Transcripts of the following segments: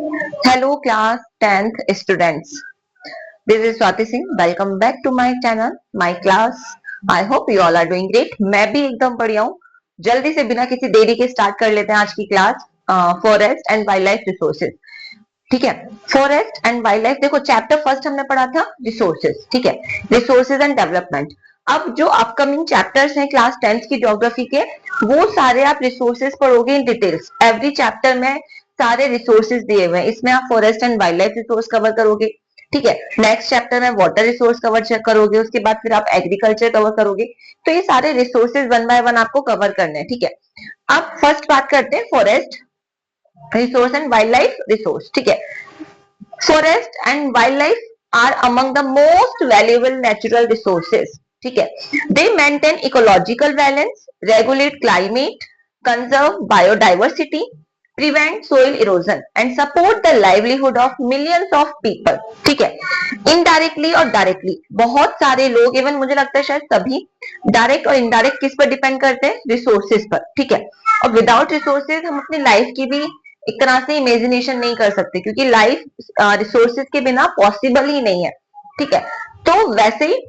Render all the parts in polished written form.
Hello class 10th students. This is Swati Singh. Welcome back to my channel, my class. I hope you all are doing great. मैं भी एकदम बढ़िया हूँ. जल्दी से बिना किसी देरी के स्टार्ट कर लेते हैं आज की class. Forest and wildlife resources. ठीक है. Forest and wild life. देखो चैप्टर फर्स्ट हमने पढ़ा था रिसोर्सेज. ठीक है. Resources and development. अब जो अपकमिंग चैप्टर्स हैं क्लास 10th की ज्योग्राफी के, वो सारे आप रिसोर्सेज पढ़ोगे इन डिटेल्स. एवरी चैप्टर में सारे रिसोर्सेज दिए हुए हैं. इसमें आप forest and wildlife resource cover करोगे. ठीक है. नेक्स्ट चैप्टर में वाटर रिसोर्स कवर करोगे. उसके बाद फिर आप एग्रीकल्चर कवर करोगे. तो ये सारे रिसोर्सेज वन बाय वन आपको कवर करने हैं. ठीक है. अब फर्स्ट बात करते हैं forest resource and wildlife resource. ठीक है. Forest and wildlife are among the most valuable natural resources. ठीक है. They maintain ecological balance, regulate climate, conserve biodiversity, prevent soil erosion and support the livelihood of millions of people. ठीक है. Indirectly और directly बहुत सारे लोग, even मुझे लगता है शायद सभी, डायरेक्ट और इनडायरेक्ट किस पर डिपेंड करते हैं? रिसोर्सेज पर. ठीक है. और विदाउट रिसोर्सेज हम अपनी लाइफ की भी एक तरह से इमेजिनेशन नहीं कर सकते, क्योंकि लाइफ रिसोर्सेज के बिना पॉसिबल ही नहीं है. ठीक है. तो वैसे ही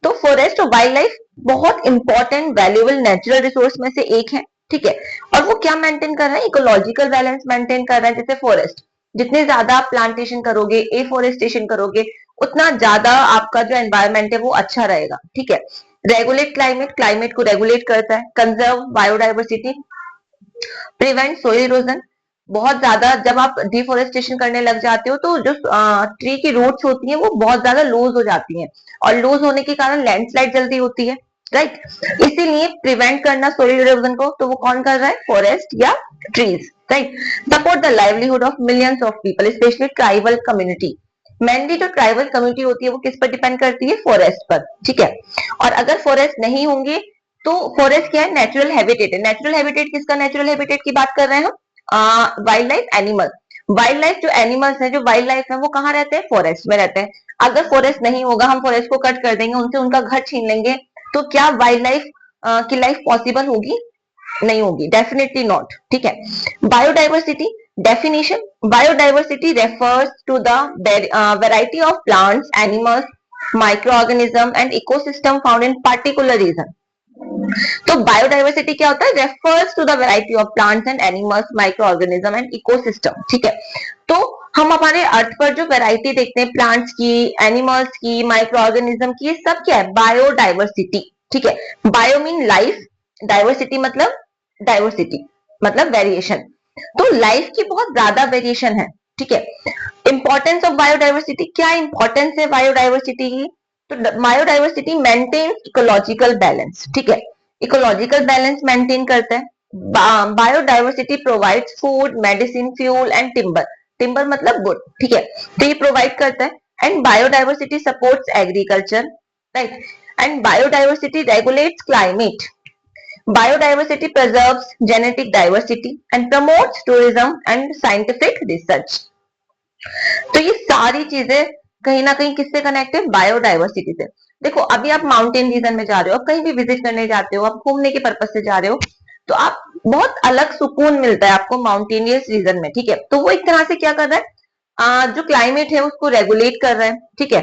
तो फॉरेस्ट और वाइल्ड लाइफ बहुत इंपॉर्टेंट वैल्यूएबल नेचुरल रिसोर्स में से एक है. ठीक है. और वो क्या मेंटेन कर रहा है? इकोलॉजिकल बैलेंस मेंटेन कर रहा है. जैसे फॉरेस्ट, जितने ज्यादा आप प्लांटेशन करोगे, एफोरेस्टेशन करोगे, उतना ज्यादा आपका जो एनवायरमेंट है वो अच्छा रहेगा. ठीक है. रेगुलेट क्लाइमेट, क्लाइमेट को रेगुलेट करता है. Conserve biodiversity, prevent soil erosion. बहुत ज्यादा जब आप डिफोरेस्टेशन करने लग जाते हो तो जो ट्री की रूट्स होती हैं वो बहुत ज्यादा लूज हो जाती हैं, और लूज होने के कारण लैंडस्लाइड जल्दी होती है. राइट. इसीलिए प्रिवेंट करना सोइल इरोजन को, तो वो कौन कर रहा है? फॉरेस्ट या trees. Right. Support the livelihood of millions of people, specially tribal community. Mainly जो ट्राइबल कम्युनिटी होती है वो किस पर डिपेंड करती है? फॉरेस्ट पर. ठीक है. और अगर फॉरेस्ट नहीं होंगे तो फॉरेस्ट क्या है? नेचुरल हैबिटेट है. नेचुरल हैबिटेट किसका नेचुरल हैबिटेट की बात कर रहे हैं हम? Wild life animal. Wild life जो एनिमल्स है, जो वाइल्ड लाइफ है, वो कहाँ रहते हैं? फॉरेस्ट में रहते हैं. अगर फॉरेस्ट नहीं होगा, हम फॉरेस्ट को कट कर देंगे, उनसे उनका घर छीन लेंगे, तो क्या वाइल्ड लाइफ की लाइफ पॉसिबल होगी? नहीं होगी. Definitely not. ठीक है. Biodiversity definition. Biodiversity refers to the variety of plants, animals, microorganism and ecosystem found in particular region. तो बायोडाइवर्सिटी क्या होता है? Refers to the variety of plants and animals, microorganism and ecosystem. ठीक है. तो हम हमारे अर्थ पर जो वैरायटी देखते हैं प्लांट्स की, एनिमल्स की, माइक्रो ऑर्गेनिज्म की, ये सब क्या है? बायोडाइवर्सिटी. ठीक है. बायो मीन लाइफ, डाइवर्सिटी मतलब वेरिएशन. तो लाइफ की बहुत ज्यादा वेरिएशन है. ठीक है. Importance of biodiversity. क्या इंपॉर्टेंस है बायोडाइवर्सिटी की? तो बायोडाइवर्सिटी मेंटेन्स इकोलॉजिकल बैलेंस. ठीक है. इकोलॉजिकल बैलेंस मेंटेन करता है. Biodiversity provides food, medicine, fuel and timber. Timber मतलब वुड. ठीक है. तो ये प्रोवाइड करता है. And biodiversity supports agriculture. Right. And biodiversity regulates climate. Biodiversity preserves genetic diversity and promotes tourism and scientific research. तो ये सारी चीजें कहीं ना कहीं किससे कनेक्ट है? बायोडाइवर्सिटी से. देखो अभी आप माउंटेन रीजन में जा रहे हो, कहीं भी विजिट करने जाते हो, आप घूमने के पर्पज से जा रहे हो, तो आप बहुत अलग सुकून मिलता है आपको माउंटेनियस रीजन में. ठीक है. तो वो एक तरह से क्या कर रहा है? जो क्लाइमेट है उसको रेगुलेट कर रहा है. ठीक है.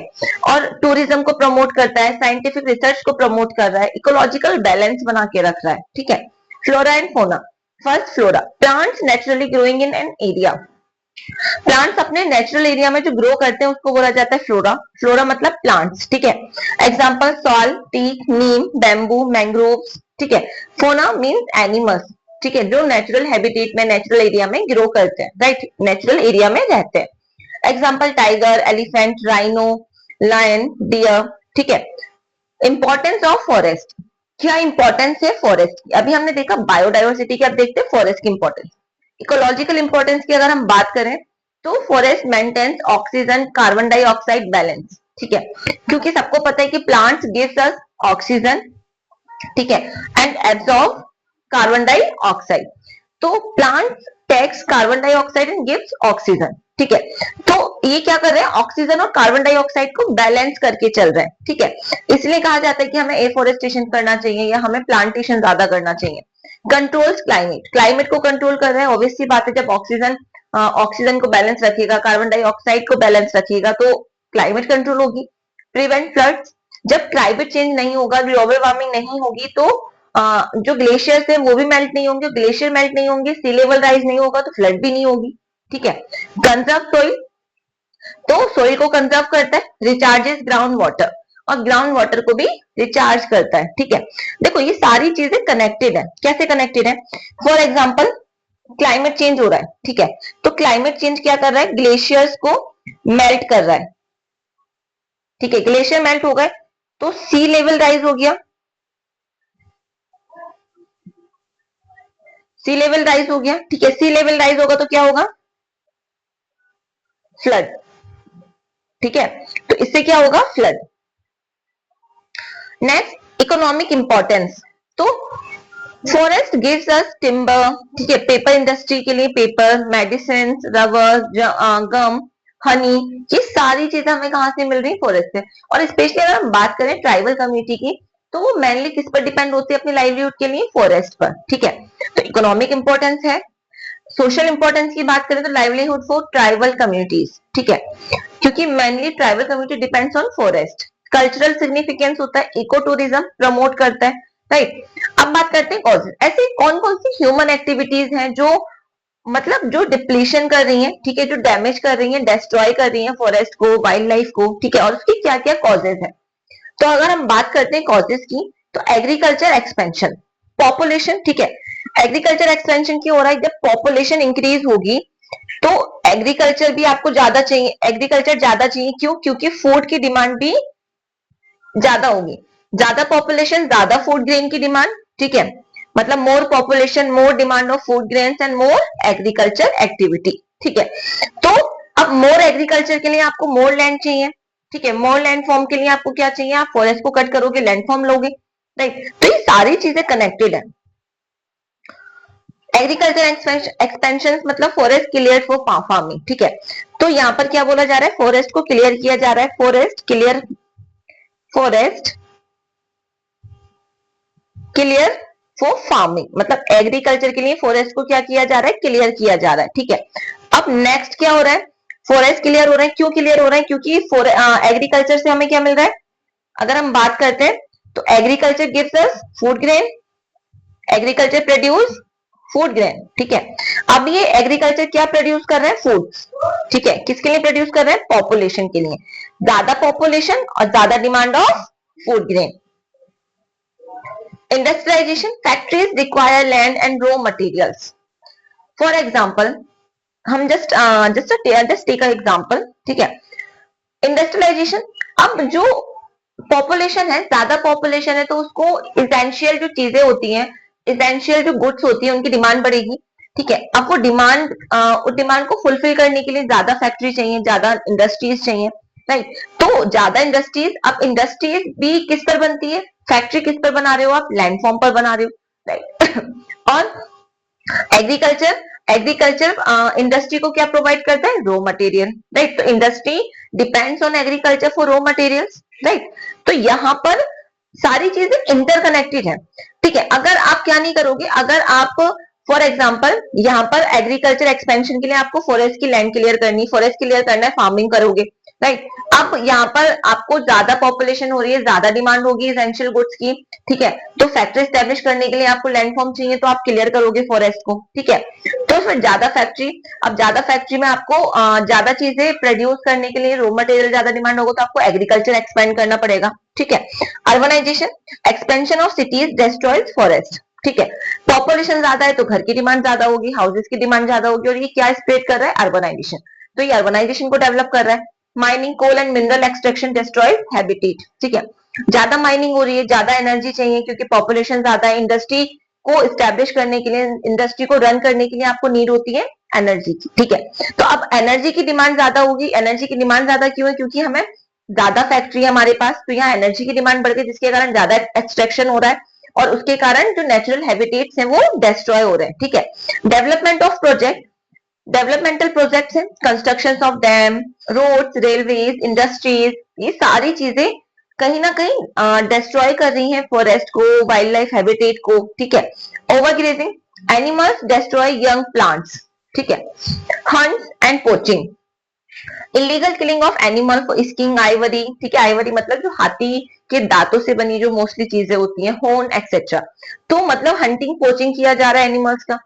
और टूरिज्म को प्रमोट करता है, साइंटिफिक रिसर्च को प्रमोट कर रहा है, इकोलॉजिकल बैलेंस बना के रख रहा है. ठीक है. Flora and fauna. First flora. Plants naturally growing in an area. Plants अपने नेचुरल एरिया में जो ग्रो करते हैं उसको बोला जाता है फ्लोरा. फ्लोरा मतलब प्लांट्स. ठीक है. Example sal, teak, neem, bamboo, mangroves. ठीक है. Fauna means animals. ठीक है. जो नेचुरल हैबिटेट में, नेचुरल एरिया में ग्रो करते हैं. राइट. नेचुरल एरिया में रहते हैं. Example tiger, elephant, rhino, lion, deer. ठीक है. Importance of forest. क्या इंपॉर्टेंस है फॉरेस्ट की? अभी हमने देखा बायोडाइवर्सिटी की, अब देखते हैं फॉरेस्ट की इंपॉर्टेंस. इकोलॉजिकल इंपॉर्टेंस की अगर हम बात करें तो forest maintains oxygen carbon dioxide balance. ठीक है. क्योंकि सबको पता है कि प्लांट्स गिव्स अस ऑक्सीजन. ठीक है. And absorb carbon dioxide. तो plants takes carbon dioxide and gives oxygen. ठीक है. तो ये क्या कर रहे हैं? ऑक्सीजन और कार्बन डाइऑक्साइड को बैलेंस करके चल रहे हैं. ठीक है. इसलिए कहा जाता है कि हमें एफोरेस्टेशन करना चाहिए या हमें प्लांटेशन ज्यादा करना चाहिए. Controls climate. क्लाइमेट को कंट्रोल कर रहे हैं. ऑब्वियस सी बात है, जब ऑक्सीजन ऑक्सीजन को बैलेंस रखेगा, कार्बन डाइऑक्साइड को बैलेंस रखेगा, तो क्लाइमेट कंट्रोल होगी। प्रिवेंट फ्लड्स, जब क्लाइमेट चेंज नहीं होगा, ग्लोबल वार्मिंग नहीं होगी, तो जो ग्लेशियर्स है वो भी मेल्ट नहीं होंगे, ग्लेशियर मेल्ट नहीं होंगे, सी लेवल राइज नहीं होगा तो फ्लड भी नहीं होगी। ठीक है। कंजर्व सोइल, तो सोइल को कंजर्व करता है, रिचार्जेस ग्राउंड वाटर, और ग्राउंड वाटर को भी रिचार्ज करता है। ठीक है। देखो ये सारी चीजें कनेक्टेड है। कैसे कनेक्टेड है? फॉर एग्जाम्पल क्लाइमेट चेंज हो रहा है, ठीक है, तो क्लाइमेट चेंज क्या कर रहा है? ग्लेशियर्स को मेल्ट कर रहा है। ठीक है, ग्लेशियर मेल्ट हो गए तो सी लेवल राइज हो गया, सी लेवल राइज हो गया। ठीक है, सी लेवल राइज होगा तो क्या होगा? फ्लड। ठीक है, तो इससे क्या होगा? फ्लड। नेक्स्ट, इकोनॉमिक इंपॉर्टेंस, तो फॉरेस्ट गिव्स अस टिम्बर, ठीक है, पेपर इंडस्ट्री के लिए पेपर, मेडिसिन, रबर, गम, हनी, ये सारी चीजें हमें कहां से मिल रही है? फॉरेस्ट से। और स्पेशली अगर हम बात करें ट्राइबल कम्युनिटी की, तो वो मेनली किस पर डिपेंड होती है अपनी लाइवलीहुड के लिए? फॉरेस्ट पर। ठीक है, तो इकोनॉमिक इंपॉर्टेंस है। सोशल इंपॉर्टेंस की बात करें तो लाइवलीहुड फॉर ट्राइबल कम्युनिटीज, ठीक है, क्योंकि mainly tribal community depends on forest. Cultural significance होता है, इको टूरिज्म प्रमोट करता है, राइट। अब बात करते हैं कॉजेज। ऐसी कौन कौन सी ह्यूमन एक्टिविटीज हैं जो मतलब जो डिप्लीशन कर रही हैं, ठीक है, जो डैमेज कर रही हैं, डिस्ट्रॉय कर रही हैं फॉरेस्ट को, वाइल्ड लाइफ को, ठीक है, और उसकी क्या क्या कॉजेज है? तो अगर हम बात करते हैं कॉजेज की, तो एग्रीकल्चर एक्सपेंशन, पॉपुलेशन, ठीक है, एग्रीकल्चर एक्सपेंशन क्यों हो रहा है? जब पॉपुलेशन इंक्रीज होगी तो एग्रीकल्चर भी आपको ज्यादा चाहिए, एग्रीकल्चर ज्यादा चाहिए, क्यों? क्योंकि फूड की डिमांड भी ज्यादा होगी, ज्यादा पॉपुलेशन ज्यादा फूड ग्रेन की डिमांड, ठीक है, मतलब more population more demand of food grains and more agriculture activity. ठीक है, तो अब मोर एग्रीकल्चर के लिए आपको मोर लैंड चाहिए, ठीक है, मोर लैंड फॉर्म के लिए आपको क्या चाहिए? आप फॉरेस्ट को कट करोगे, लैंड फॉर्म लोगे, राइट। तो ये सारी चीजें कनेक्टेड है। एग्रीकल्चर एक्सपेंशन मतलब फॉरेस्ट क्लियर फॉर फार्मिंग, ठीक है, तो यहाँ पर क्या बोला जा रहा है? फॉरेस्ट को क्लियर किया जा रहा है, forest clear, forest clear for farming, मतलब एग्रीकल्चर के लिए फॉरेस्ट को क्या किया जा रहा है? क्लियर किया जा रहा है। ठीक है, अब नेक्स्ट क्या हो रहा है? फॉरेस्ट क्लियर हो रहा है, क्यों क्लियर हो रहा है? क्योंकि एग्रीकल्चर से हमें क्या मिल रहा है? अगर हम बात करते हैं तो agriculture gives us food grain, agriculture produce food grain, ठीक है। अब ये एग्रीकल्चर क्या प्रोड्यूस कर रहा है? फूड, ठीक है, किसके लिए प्रोड्यूस कर रहा है? पॉपुलेशन के लिए, ज्यादा पॉपुलेशन और ज्यादा demand of food grain. Industrialisation, factories require land and raw materials. For example, हम जस्ट टेक एग्जाम्पल, ठीक है, इंडस्ट्रियलाइजेशन, अब जो पॉपुलेशन है, ज्यादा पॉपुलेशन है, तो उसको इसेंशियल जो चीजें होती हैं, इसेंशियल जो गुड्स होती है, उनकी डिमांड बढ़ेगी, ठीक है। अब वो डिमांड, उस डिमांड को फुलफिल करने के लिए ज्यादा फैक्ट्री चाहिए, ज्यादा इंडस्ट्रीज चाहिए, राइट। तो ज्यादा इंडस्ट्रीज, अब इंडस्ट्रीज भी किस पर बनती है? फैक्ट्री किस पर बना रहे हो आप? लैंडफॉर्म पर बना रहे हो, राइट। और एग्रीकल्चर, एग्रीकल्चर इंडस्ट्री को क्या प्रोवाइड करता है? Raw material, right. तो industry depends on agriculture for raw materials, right. तो यहां पर सारी चीजें इंटरकनेक्टेड है, ठीक है। अगर आप क्या नहीं करोगे, अगर आप फॉर एग्जाम्पल यहाँ पर एग्रीकल्चर एक्सपेंशन के लिए आपको फॉरेस्ट की लैंड क्लियर करनी, फॉरेस्ट क्लियर करना है, फार्मिंग करोगे, राइट। अब यहाँ पर आपको ज्यादा पॉपुलेशन हो रही है, ज्यादा डिमांड होगी एसेंशियल गुड्स की, ठीक है, तो फैक्ट्री स्टैब्लिश करने के लिए आपको लैंड फॉर्म चाहिए, तो आप क्लियर करोगे फॉरेस्ट को, ठीक है। तो फिर ज्यादा फैक्ट्री, अब ज्यादा फैक्ट्री में आपको ज्यादा चीजें प्रोड्यूस करने के लिए रॉ मटेरियल ज्यादा डिमांड होगा, तो आपको एग्रीकल्चर एक्सपेंड करना पड़ेगा, ठीक है। Urbanisation, expansion of cities destroys forest, ठीक है, पॉपुलेशन ज्यादा है तो घर की डिमांड ज्यादा होगी, हाउसेस की डिमांड ज्यादा होगी, और ये क्या स्प्रेड कर रहा है? अर्बनाइजेशन। तो ये अर्बनाइजेशन को डेवलप कर रहा है। Mining, coal and mineral extraction destroys habitat, ठीक है, ज्यादा माइनिंग हो रही है, ज्यादा एनर्जी चाहिए क्योंकि पॉपुलेशन ज्यादा है, इंडस्ट्री को स्टैब्लिश करने के लिए, इंडस्ट्री को रन करने के लिए आपको नीड होती है एनर्जी की, ठीक है। तो अब एनर्जी की डिमांड ज्यादा होगी, एनर्जी की डिमांड ज्यादा क्यों है? क्योंकि हमें ज्यादा फैक्ट्री है हमारे पास, तो यहाँ एनर्जी की डिमांड बढ़ गई, जिसके कारण ज्यादा एक्सट्रैक्शन हो रहा है, और उसके कारण जो नेचुरल हैबिटेट्स हैं वो डिस्ट्रॉय हो रहे हैं, ठीक है। Development of project, developmental projects हैं, construction of dam, roads, railways, industries, ये सारी चीजें कहीं ना कहीं डिस्ट्रॉय कर रही हैं फॉरेस्ट को, वाइल्ड लाइफ हैबिटेट को, ठीक है। Overgrazing, animals destroy young plants, ठीक है। Hunt and poaching, illegal killing of animal for skiing, Ivory, ठीक है, आइवरी मतलब जो हाथी के दांतों से बनी जो मोस्टली चीजें होती हैं, होर्न एक्सेट्रा, तो मतलब हंटिंग पोचिंग किया जा रहा है एनिमल्स का।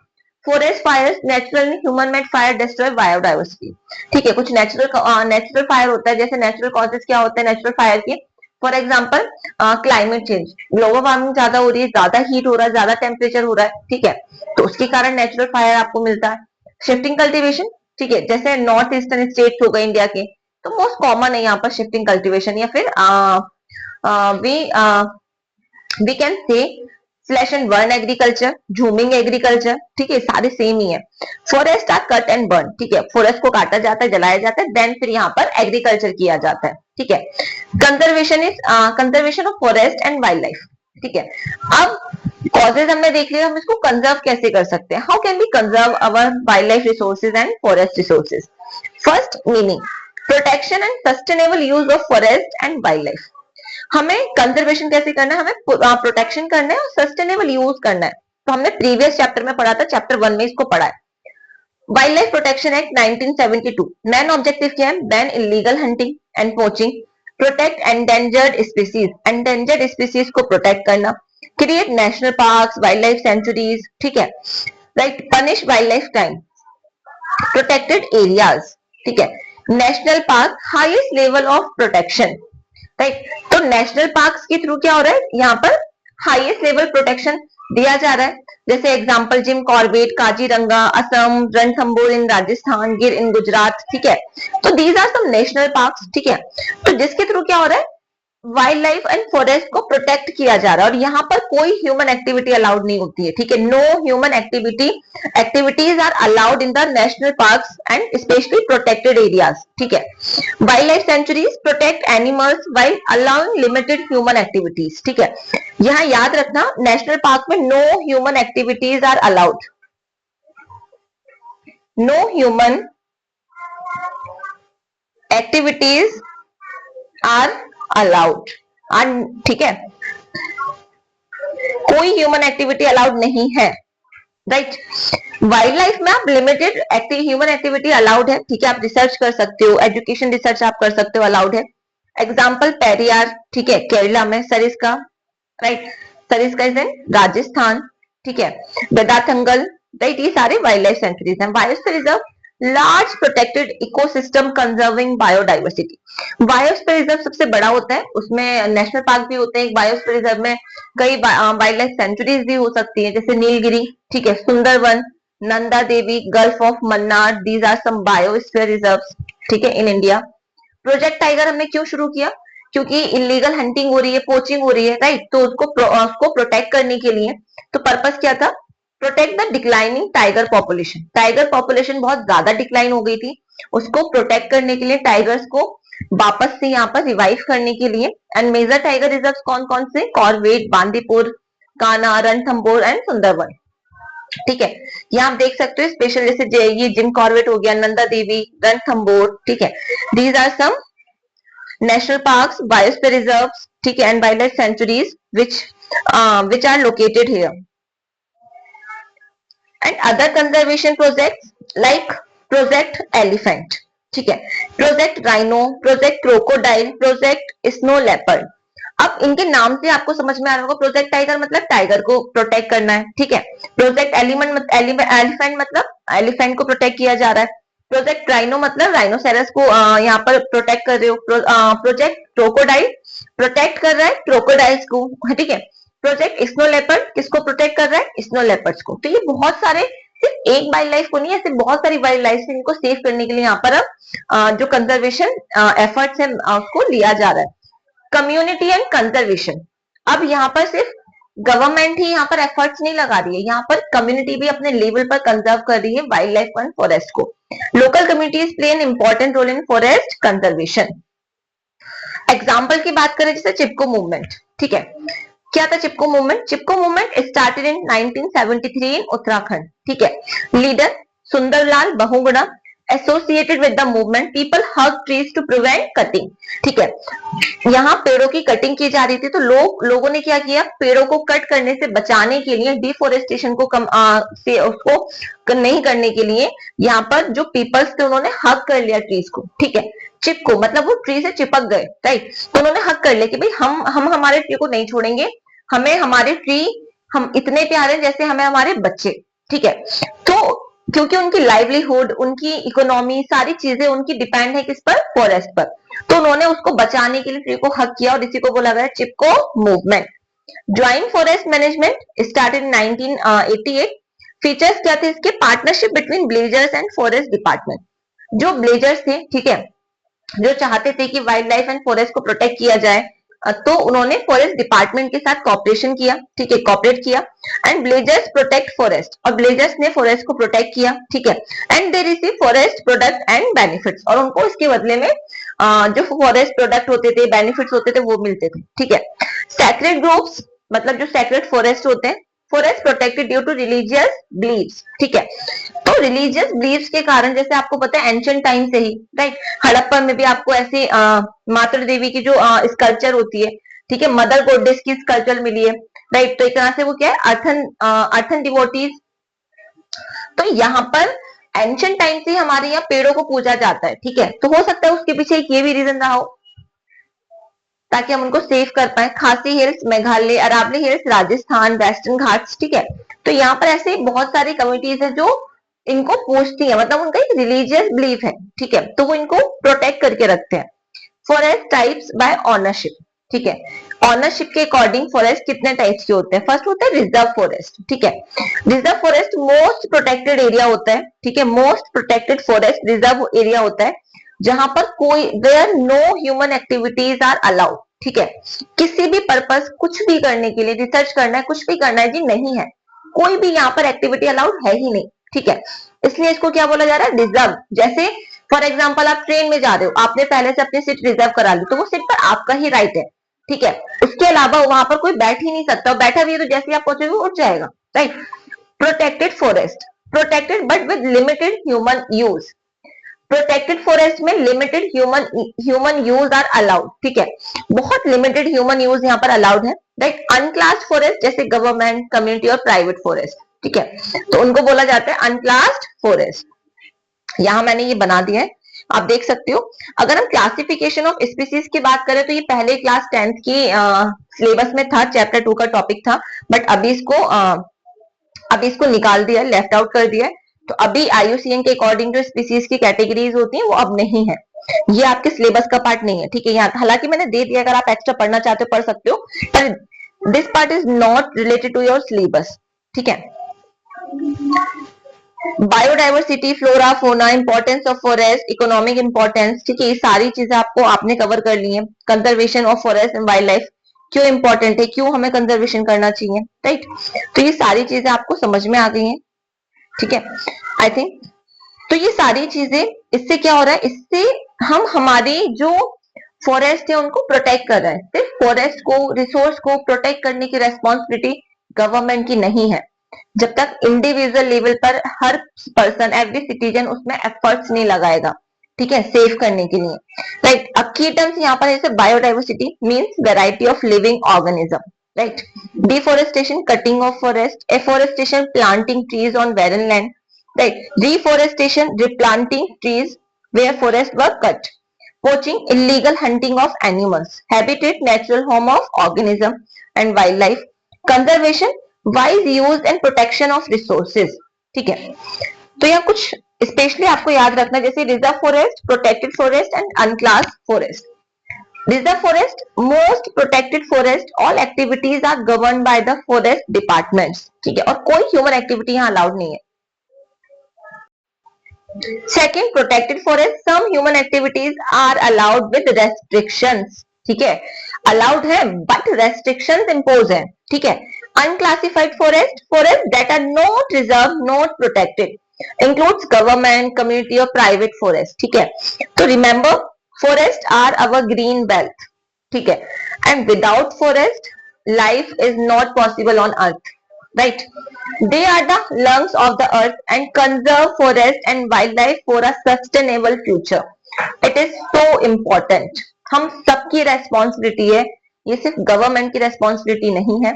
Forest fire, natural human made fire destroy biodiversity, ठीक है, कुछ नेचुरल फायर होता है, जैसे नेचुरल कॉजेस क्या होते हैं नेचुरल फायर के, for example climate change, global warming ज्यादा हो रही है, ज्यादा हीट हो रहा है, ज्यादा टेम्परेचर हो रहा है, ठीक है, तो उसके कारण नेचुरल फायर आपको मिलता है। शिफ्टिंग कल्टीवेशन, ठीक है, जैसे नॉर्थ ईस्टर्न स्टेट्स हो गए इंडिया के, तो मोस्ट कॉमन है यहाँ पर शिफ्टिंग कल्टीवेशन, या फिर we we can say slash and burn agriculture, झूमिंग एग्रीकल्चर, ठीक है, सारे सेम ही है। Forest are cut and burn, ठीक है, फॉरेस्ट को काटा जाता है, जलाया जाता है, देन फिर यहाँ पर एग्रीकल्चर किया जाता है, ठीक है। Conservation of forest and wild life, ठीक है। अब कॉजेज हमने देख लिया, हम इसको कंजर्व कैसे कर सकते हैं, how can we conserve our wildlife resources and forest resources. First meaning, protection and sustainable use of forest and wildlife, हमें कंजर्वेशन कैसे करना है, हमें प्रोटेक्शन करना है और सस्टेनेबल यूज करना है, तो हमने प्रीवियस चैप्टर में पढ़ा था, चैप्टर 1 में इसको पढ़ा है। Wild life protection act 1972, main objective क्या है, ban illegal hunting and poaching, protect endangered species को प्रोटेक्ट करना, create national parks, wild life sanctuaries, ठीक है, right, punish wild life crime, protected areas, ठीक है, national park highest level of protection, right, तो national parks के through क्या हो रहा है, यहाँ पर हाईएस्ट लेवल प्रोटेक्शन दिया जा रहा है, जैसे example Jim Corbett, Kaziranga Assam, Ranthambore in Rajasthan, Gir in Gujarat, ठीक है, तो these are some national parks, ठीक है, तो जिसके थ्रू क्या हो रहा है, वाइल्ड लाइफ एंड फॉरेस्ट को प्रोटेक्ट किया जा रहा है, और यहाँ पर कोई ह्यूमन एक्टिविटी अलाउड नहीं होती है, ठीक है, no human activities are allowed in the national parks and specially protected areas, ठीक है। Wildlife sanctuaries protect animals while allowing limited human activities, ठीक है, यहाँ याद रखना नेशनल पार्क में no human activities are allowed, no human activities are allowed, ठीक है, कोई ह्यूमन एक्टिविटी अलाउड नहीं है, राइट। वाइल्ड लाइफ में आप लिमिटेड ह्यूमन एक्टिविटी अलाउड है, ठीक है, आप रिसर्च कर सकते हो, एजुकेशन रिसर्च आप कर सकते हो, अलाउड है। एग्जाम्पल पेरियार, ठीक है, केरला में, Sariska, right, Sariska is in Rajasthan, ठीक है, बेदाथंगल, राइट, ये सारे वाइल्ड लाइफ सेंचुरीज हैं। Biosphere reserve, large protected ecosystem conserving biodiversity, biosphere reserve सबसे बड़ा होता है, उसमें नेशनल पार्क भी होते हैं, बायोस्फीयर रिजर्व में कई वाइल्ड लाइफ सेंचुरीज भी हो सकती है, जैसे नीलगिरी, ठीक है, Sundarban, Nanda Devi, gulf of Mannar, these are some biosphere reserves, ठीक है, इन इंडिया। प्रोजेक्ट टाइगर हमने क्यों शुरू किया, क्योंकि इलीगल हंटिंग हो रही है, पोचिंग हो रही है, राइट, तो उसको प्रोटेक्ट करने के लिए, तो पर्पस क्या था, protect the declining tiger population बहुत ज्यादा डिक्लाइन हो गई थी, उसको प्रोटेक्ट करने के लिए, टाइगर्स को वापस से यहाँ पर रिवाइव करने के लिए। एंड मेजर टाइगर रिजर्व कौन कौन से, कॉर्बेट, बांदीपुर, कान्हा, रणथंबोर एंड सुंदरवन, ठीक है, यहाँ आप देख सकते हो स्पेशल, जैसे ये जिम कॉर्बेट हो गया, नंदा देवी, रणथंबोर, ठीक है, these are some national parks, biosphere reserves, ठीक है, and wildlife sanctuaries which are located here. And other conservation projects like Project Elephant, ठीक है, project rhino, project crocodile, project snow leopard. अब इनके नाम से आपको समझ में आ रहा होगा, प्रोजेक्ट टाइगर मतलब टाइगर को प्रोटेक्ट करना है, ठीक है, प्रोजेक्ट एलिफेंट मतलब एलिफेंट को प्रोटेक्ट किया जा रहा है, प्रोजेक्ट राइनो मतलब राइनोसेरस को यहाँ पर प्रोटेक्ट कर रहे हो, प्रोजेक्ट क्रोकोडाइल प्रोटेक्ट कर रहा है क्रोकोडाइल्स को, ठीक है, प्रोजेक्ट स्नो लेपर्ड किसको प्रोटेक्ट कर रहा है, स्नो लेपर्ड्स को। तो ये बहुत सारे, सिर्फ एक वाइल्ड लाइफ को नहीं, ऐसे बहुत सारी वाइल्ड लाइफ है, इनको सेव करने के लिए यहाँ पर अब जो कंजर्वेशन एफर्ट्स है उसको लिया जा रहा है। कम्युनिटी एंड कंजर्वेशन, अब यहाँ पर सिर्फ गवर्नमेंट ही यहाँ पर एफर्ट्स नहीं लगा रही है, यहाँ पर कम्युनिटी भी अपने लेवल पर कंजर्व कर रही है वाइल्ड लाइफ एंड फॉरेस्ट को। Local communities play an important role in forest conservation. Example की बात करें जैसे चिपको मूवमेंट, ठीक है, क्या था Chipko movement, Chipko movement started in 1973 in Uttarakhand, ठीक है, leader Sunderlal Bahuguna, associated with the movement people hug trees to prevent cutting. ठीक है, यहाँ पेड़ों की कटिंग की जा रही थी, तो लोगों ने क्या किया, पेड़ों को कट करने से बचाने के लिए, डिफोरेस्टेशन को से उसको नहीं करने के लिए यहाँ पर जो पीपल्स थे उन्होंने हक कर लिया ट्रीज को। ठीक है, चिप को, मतलब वो ट्री से चिपक गए, राइट। तो उन्होंने हक कर लिया कि भाई हम हमारे ट्री को नहीं छोड़ेंगे, हमें हमारे ट्री, हम इतने प्यारे हैं जैसे हमें हमारे बच्चे। ठीक है, तो क्योंकि उनकी लाइवलीहुड, उनकी इकोनॉमी, सारी चीजें उनकी डिपेंड है किस पर, फॉरेस्ट पर। तो उन्होंने उसको बचाने के लिए ट्री को हक किया, और इसी को बोला गया Chipko movement. Joint forest management started in 1988। Features क्या थे इसके, partnership between villagers and forest department. जो ब्लेजर्स थे, ठीक है, जो चाहते थे कि वाइल्ड लाइफ एंड फॉरेस्ट को प्रोटेक्ट किया जाए, तो उन्होंने फॉरेस्ट डिपार्टमेंट के साथ कॉपरेशन किया। ठीक है, कॉपरेट किया। एंड ब्लेजर्स प्रोटेक्ट फॉरेस्ट, और ब्लेजर्स ने फॉरेस्ट को प्रोटेक्ट किया। ठीक है, and they receive forest product and benefits, और उनको इसके बदले में जो फॉरेस्ट प्रोडक्ट होते थे, बेनिफिट्स होते थे, वो मिलते थे। ठीक है, सैक्रेड ग्रुप्स, मतलब जो सैक्रेड फॉरेस्ट होते हैं, forest protected due to religious beliefs. ठीक है, तो रिलीजियस बिलीव्स के कारण, जैसे आपको पता है एंशियंट टाइम से ही, राइट, हड़प्पा में भी आपको ऐसे मातृ देवी की जो स्कल्पचर होती है, ठीक है, मदर गॉडेस की स्कल्पचर मिली है, राइट। तो एक तरह से वो क्या है, अर्थन डिवोटीज। तो यहाँ पर एंशियंट टाइम से हमारे यहाँ पेड़ों को पूजा जाता है। ठीक है, तो हो सकता है उसके पीछे एक ये भी रीजन रहा हो, ताकि हम उनको सेव कर पाए। Khasi hills Meghalaya, Aravalli hills Rajasthan, Western Ghats. ठीक है, तो यहाँ पर ऐसे बहुत सारी कम्युनिटीज है जो इनको पूछती है, मतलब उनका एक रिलीजियस बिलीफ है। ठीक है, तो वो इनको प्रोटेक्ट करके रखते हैं। Forest types by ownership. ठीक है, ऑनरशिप के अकॉर्डिंग फॉरेस्ट कितने टाइप्स के होते हैं। फर्स्ट होता है रिजर्व फॉरेस्ट। ठीक है, reserve forest most protected area होता है। ठीक है, most protected forest reserve area होता है, जहां पर कोई, where no human activities are allowed. ठीक है, किसी भी पर्पस, कुछ भी करने के लिए, रिसर्च करना है, कुछ भी करना है जी, नहीं है, कोई भी यहाँ पर एक्टिविटी अलाउड है ही नहीं। ठीक है, इसलिए इसको क्या बोला जा रहा है, रिजर्व। जैसे फॉर एग्जाम्पल आप ट्रेन में जा रहे हो, आपने पहले से अपनी सीट रिजर्व करा ली, तो वो सीट पर आपका ही राइट है। ठीक है, उसके अलावा वहां पर कोई बैठ ही नहीं सकता, बैठा भी है तो जैसे आप पहुंचोगे उठ जाएगा, right. Protected forest, protected but with limited human use. Protected forest में limited human use are allowed. ठीक है, बहुत लिमिटेड ह्यूमन यूज यहाँ पर अलाउड है, राइट। अनक्लास्ड फॉरेस्ट, जैसे गवर्नमेंट, कम्युनिटी और प्राइवेट फॉरेस्ट। ठीक है, तो उनको बोला जाता है अनक्लास्ड फॉरेस्ट। यहां मैंने ये बना दिया है, आप देख सकते हो। अगर हम क्लासिफिकेशन ऑफ स्पीसीज की बात करें, तो ये पहले क्लास 10th की सिलेबस में था, चैप्टर 2 का टॉपिक था, बट अभी इसको निकाल दिया, लेफ्ट आउट कर दिया। तो अभी IUCN के अकॉर्डिंग जो स्पीसीज की कैटेगरीज होती हैं वो अब नहीं है, ये आपके सिलेबस का पार्ट नहीं है। ठीक है, यहाँ हालांकि मैंने दे दिया, अगर आप एक्स्ट्रा पढ़ना चाहते हो पढ़ सकते हो, पर this part is not related to your syllabus. ठीक है, biodiversity, flora, fauna, importance of forest, economic importance. ठीक है, ये सारी चीजें आपको आपने कवर कर ली है। Conservation of forest and wild life, क्यों इंपॉर्टेंट है, क्यों हमें कंजर्वेशन करना चाहिए, राइट। तो ये सारी चीजें आपको समझ में आ गई हैं। ठीक है, आई थिंक तो ये सारी चीजें, इससे क्या हो रहा है, इससे हम हमारी जो फॉरेस्ट है उनको प्रोटेक्ट कर रहे हैं। सिर्फ फॉरेस्ट को, रिसोर्स को प्रोटेक्ट करने की रेस्पॉन्सिबिलिटी गवर्नमेंट की नहीं है, जब तक इंडिविजुअल लेवल पर हर पर्सन, एवरी सिटीजन उसमें एफर्ट्स नहीं लगाएगा। ठीक है, सेव करने के लिए, राइट। अब की टर्म्स यहाँ पर जैसे biodiversity means variety of living organism, right. Deforestation, cutting of forest. Afforestation, planting trees on barren land, right. Reforestation, replanting trees where forests were cut. Poaching, illegal hunting of animals. Habitat, natural home of organism and wildlife. Conservation, wise use and protection of resources. ठीक है, तो यहाँ कुछ specially आपको याद रखना, जैसे reserve forest, protected forest and unclassed forest. Reserve forest, most protected forest, all activities are governed by the forest departments. ठीक है, और कोई ह्यूमन एक्टिविटी यहाँ अलाउड नहीं है। Second, protected forest, some human activities are allowed with restrictions. ठीक है, allowed है बट रेस्ट्रिक्शंस इम्पोज है। ठीक है, unclassified forest, forest that are not reserve, not protected, includes government, community और प्राइवेट फॉरेस्ट। ठीक है, तो remember forest are our green belt. ठीक है, and without forest life is not possible on earth. right? They are the lungs of the earth and conserve forest and wildlife for a sustainable future. It is so important. हम सबकी responsibility है, ये सिर्फ government की responsibility नहीं है,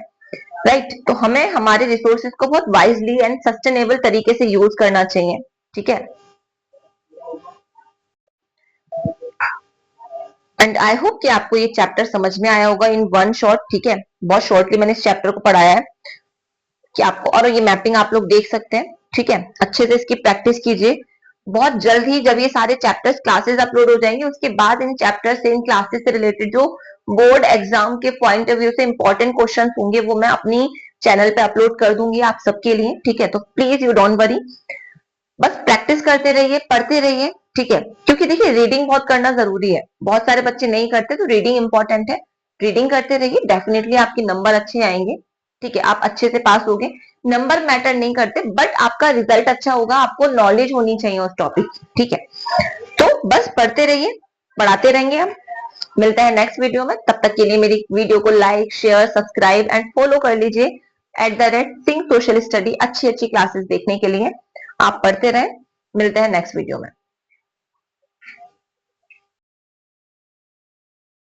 right? तो हमें हमारे रिसोर्सेज को बहुत वाइजली एंड सस्टेनेबल तरीके से यूज करना चाहिए, ठीक है? एंड आई होप कि आपको ये चैप्टर समझ में आया होगा इन वन शॉट, ठीक है? बहुत शॉर्टली मैंने इस चैप्टर को पढ़ाया है कि आपको, और ये मैपिंग आप लोग देख सकते हैं, ठीक है? अच्छे से इसकी प्रैक्टिस कीजिए। बहुत जल्द ही जब ये सारे चैप्टर्स क्लासेस अपलोड हो जाएंगे, उसके बाद इन चैप्टर से, इन क्लासेस से रिलेटेड जो बोर्ड एग्जाम के पॉइंट ऑफ व्यू से इंपॉर्टेंट क्वेश्चन होंगे वो मैं अपनी चैनल पे अपलोड कर दूंगी आप सबके लिए, ठीक है? तो प्लीज यू डोंट वरी, बस प्रैक्टिस करते रहिए, पढ़ते रहिए, ठीक है? क्योंकि देखिए रीडिंग बहुत करना जरूरी है, बहुत सारे बच्चे नहीं करते, तो रीडिंग इंपॉर्टेंट है। रीडिंग करते रहिए, डेफिनेटली आपके नंबर अच्छे आएंगे, ठीक है? आप अच्छे से पास होगे। नंबर मैटर नहीं करते, बट आपका रिजल्ट अच्छा होगा, आपको नॉलेज होनी चाहिए उस टॉपिक की, ठीक है? तो बस पढ़ते रहिए, पढ़ाते रहेंगे हम। मिलते हैं नेक्स्ट वीडियो में, तब तक के लिए मेरी वीडियो को like, share, subscribe and follow कर लीजिए @सिंह सोशल स्टडी। अच्छी अच्छी क्लासेस देखने के लिए आप पढ़ते रहें। मिलते हैं नेक्स्ट वीडियो में।